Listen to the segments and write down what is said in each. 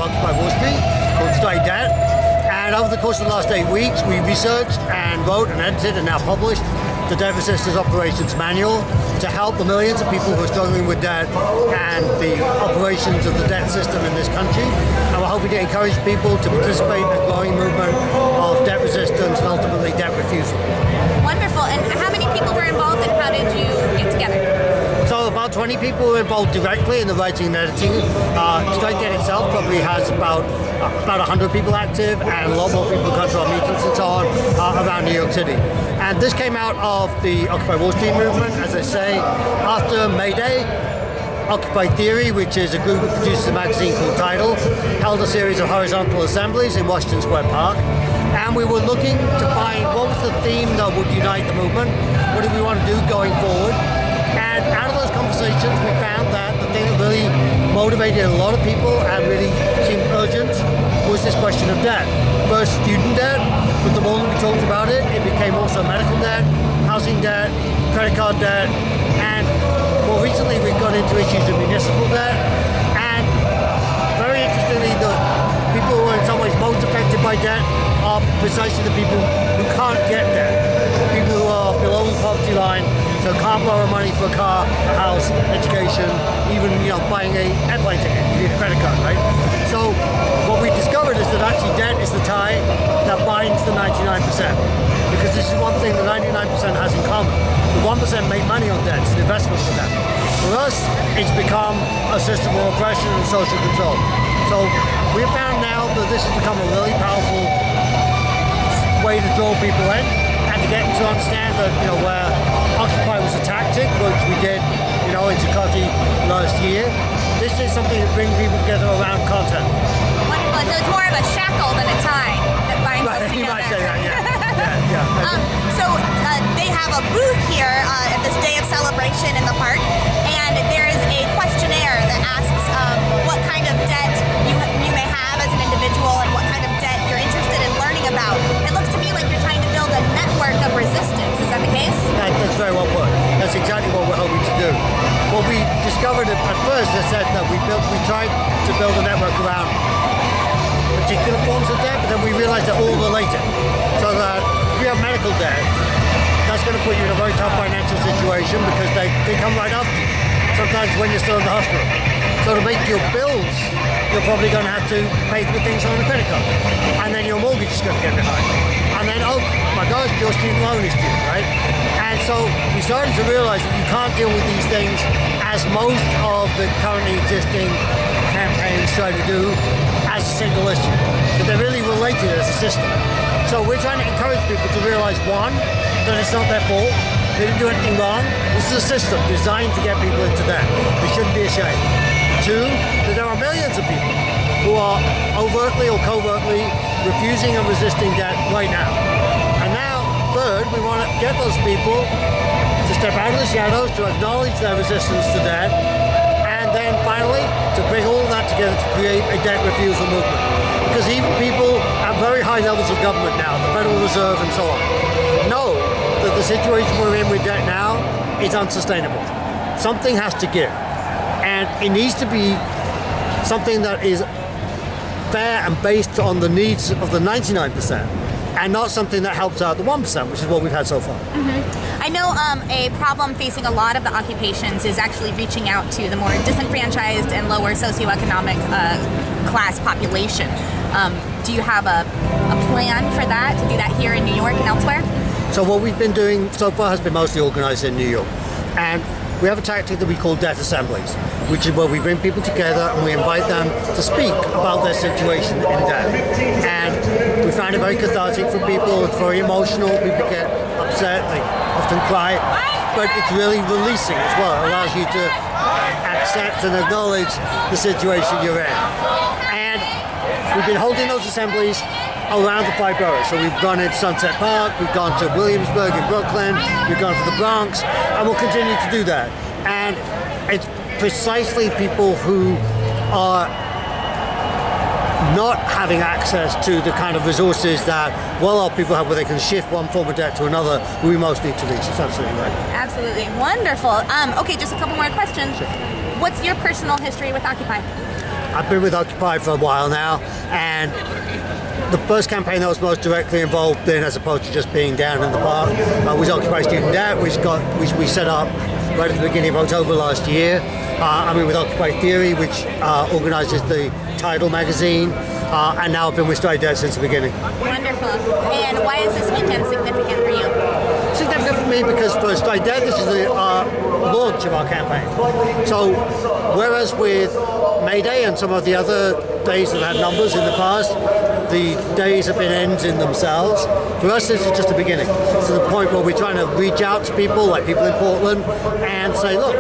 Occupy Wall Street called Study Debt. And over the course of the last 8 weeks, we researched and wrote and edited and now published the Debt Resistors Operations Manual to help the millions of people who are struggling with debt and the operations of the debt system in this country. And we're hoping to encourage people to participate in the growing movement of debt resistance and ultimately debt refusal. Wonderful. And how many people were involved and how did you get together? So about 20 people were involved directly in the writing and editing. Study Debt itself probably has about 100 people active, and a lot more people come to our meetings and so on around New York City. And this came out of the Occupy Wall Street movement, as I say, after May Day. Occupy Theory, which is a group that produces a magazine called Tidal, held a series of horizontal assemblies in Washington Square Park. And we were looking to find what was the theme that would unite the movement, what did we want to do going forward. And out of those conversations, we found that the thing that really motivated a lot of people and really seemed urgent was this question of debt. First, student debt, but the more we talked about it, it became also medical debt, housing debt, credit card debt, and more recently we've got into issues of municipal debt. And very interestingly, the people who are in some ways most affected by debt are precisely the people who can't get debt. People who are below the poverty line, so can't borrow money for a car, a house, education, even buying a airplane ticket. You need a credit card, right? So what we discovered is that actually debt is the tie that binds the 99%. Because this is one thing the 99% has in common. The 1% make money on debt, it's an investment for them. For us, it's become a system of oppression and social control. So we've found now that this has become a really powerful way to draw people in and to get them to understand that, where Occupy was a tactic, which we did, in Chicago last year. This is something that brings people together around content. Wonderful. So it's more of a shackle than a tie that binds us together. You might say that, yeah. So they have a booth here at this day of celebration in the park, and there is a questionnaire that asks what kind of debt you may have as an individual and what kind of debt you're interested in learning about. It looks to me like you're trying to build a network of resistance. Is that the case? That's very well put. That's exactly what we're hoping to do. What we discovered at first, I said that we tried to build a network around particular forms of debt, but then we realized they're all related. So that if you have medical debt, that's going to put you in a very tough financial situation because they come right after you, sometimes when you're still in the hospital. So to make your bills, you're probably going to have to pay for things on a credit card. And then your mortgage is going to get behind. And then, oh my gosh, your student loan is due, right? And so we started to realize that you can't deal with these things as most of the currently existing campaigns try to do as a single issue. But they're really related as a system. So we're trying to encourage people to realize, one, that it's not their fault. They didn't do anything wrong. This is a system designed to get people into debt. They shouldn't be ashamed. Two, that there are millions of people who are overtly or covertly refusing and resisting debt right now. And now, third, we want to get those people to step out of the shadows, to acknowledge their resistance to debt, and then finally, to bring all of that together to create a debt refusal movement. Because even people at very high levels of government now, the Federal Reserve and so on, know that the situation we're in with debt now is unsustainable. Something has to give. And it needs to be something that is fair and based on the needs of the 99%, and not something that helps out the 1%, which is what we've had so far. I know a problem facing a lot of the occupations is actually reaching out to the more disenfranchised and lower socioeconomic class population. Do you have a plan for that, to do that here in New York and elsewhere? So what we've been doing so far has been mostly organized in New York. And we have a tactic that we call debt assemblies, which is where we bring people together and we invite them to speak about their situation in debt. And we find it very cathartic for people. It's very emotional. People get upset. They often cry. But it's really releasing as well. It allows you to accept and acknowledge the situation you're in. And we've been holding those assemblies around the 5 boroughs. So we've gone into Sunset Park, we've gone to Williamsburg in Brooklyn, we've gone to the Bronx, and we'll continue to do that. And it's precisely people who are not having access to the kind of resources that well-off people have, where they can shift one form of debt to another, we most need to reach. It's absolutely right. Absolutely. Wonderful. Okay, just a couple more questions. Sure. What's your personal history with Occupy? I've been with Occupy for a while now, and the first campaign that was most directly involved in, as opposed to just being down in the park, was Occupy Student Debt, which we set up right at the beginning of October last year. I've been with Occupy Theory, which organizes the Tidal magazine, and now I've been with Strike Debt since the beginning. Wonderful. And why is this weekend significant for you? Significant for me because for Strike Debt, this is the launch of our campaign. So whereas with May Day and some of the other days that had numbers in the past, the days have been ends in themselves. For us, this is just the beginning. To the point where we're trying to reach out to people, like people in Portland, and say, look,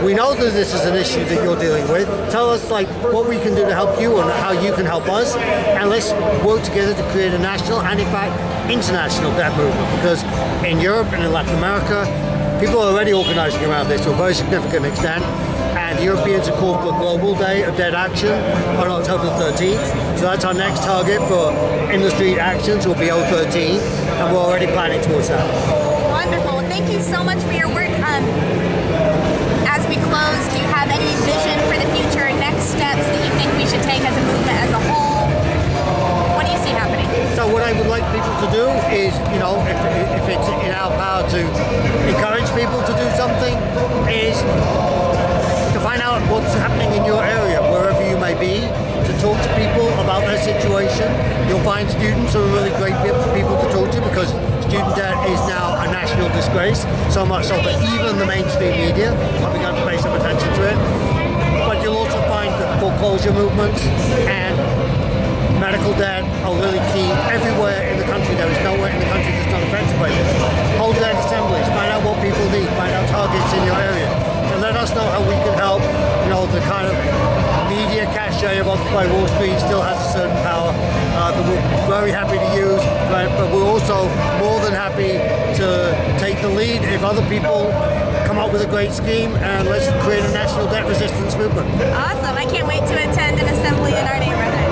we know that this is an issue that you're dealing with. Tell us like what we can do to help you and how you can help us, and let's work together to create a national and, in fact, international debt movement. Because in Europe and in Latin America, people are already organizing around this to a very significant extent. And Europeans have called for a global day of debt action on October 13th. So that's our next target for in the street actions will be 013, and we're already planning towards that. Wonderful. Thank you so much for your work. As we close, do you have any vision for the future, next steps that you think we should take as a movement as a whole? What do you see happening? So what I would like people to do is, you know, if it's in our power to encourage people to do something, is to find out what's happening in your area, wherever you may be, to talk to people about their situation. You'll find students who are really great people to talk to, because student debt is now a national disgrace, so much so that even the mainstream media have begun to pay some attention to it. But you'll also find that foreclosure movements and medical debt are really key everywhere in the country. There is nowhere in the country that's not affected by this. Hold debt assemblies, find out what people need, find out targets in your area, and let us know how we can help. You know, the kind of media cachet of Occupy Wall Street still has a certain power that we're very happy to use, but we're also more than happy to take the lead if other people come up with a great scheme, and let's create a national debt resistance movement. Awesome. I can't wait to attend an assembly in our neighborhood.